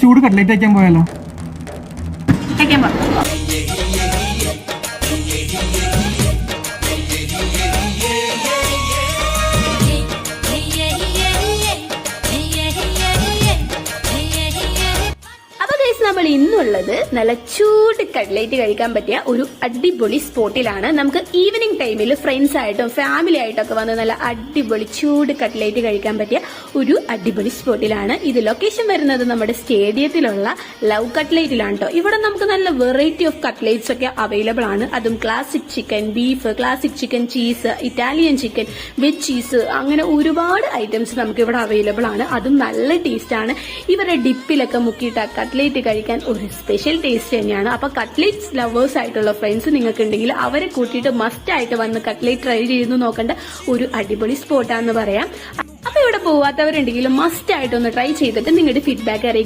ചൂട് കട്ട്ലേറ്റ് വയ്ക്കാൻ പോയാലോ? നമ്മൾ ഇന്നുള്ളത് നല്ല ചൂട് കട്ട്ലേറ്റ് കഴിക്കാൻ പറ്റിയ ഒരു അടിപൊളി സ്പോട്ടിലാണ്. നമുക്ക് ഈവനിങ് ടൈമിൽ ഫ്രണ്ട്സ് ആയിട്ടും ഫാമിലി ആയിട്ടൊക്കെ വന്ന് നല്ല അടിപൊളി ചൂട് കട്ട്ലേറ്റ് കഴിക്കാൻ പറ്റിയ ഒരു അടിപൊളി സ്പോട്ടിലാണ്. ഇത് ലൊക്കേഷൻ വരുന്നത് നമ്മുടെ സ്റ്റേഡിയത്തിലുള്ള ലവ് കട്ട്ലേറ്റിലാണ് കേട്ടോ. ഇവിടെ നമുക്ക് നല്ല വെറൈറ്റി ഓഫ് കട്ട്ലേറ്റ്സ് ഒക്കെ അവൈലബിൾ ആണ്. അതും classic chicken, beef, classic chicken, cheese, Italian chicken, veg cheese, അങ്ങനെ ഒരുപാട് ഐറ്റംസ് നമുക്ക് ഇവിടെ അവൈലബിൾ ആണ്. അതും നല്ല ടേസ്റ്റ് ആണ്. ഇവരുടെ ഡിപ്പിലൊക്കെ മുക്കിയിട്ട് കട്ട്ലേറ്റ് കഴിക്കാൻ ഒരു സ്പെഷ്യൽ ടേസ്റ്റ് തന്നെയാണ്. അപ്പൊ കട്ട്ലേറ്റ്സ് ലവേഴ്സ് ആയിട്ടുള്ള ഫ്രണ്ട്സ് നിങ്ങൾക്ക് ഉണ്ടെങ്കിൽ അവരെ കൂട്ടിയിട്ട് മസ്റ്റ് ആയിട്ട് വന്ന് കട്ട്ലേറ്റ് ട്രൈ ചെയ്ത് നോക്കേണ്ട ഒരു അടിപൊളി സ്പോട്ടാന്ന് പറയാം. അപ്പൊ ഇവിടെ പോവാത്തവരുണ്ടെങ്കിൽ മസ്റ്റ് ആയിട്ട് ഒന്ന് ട്രൈ ചെയ്തിട്ട് നിങ്ങളുടെ ഫീഡ്ബാക്ക് അറിയിക്കാം.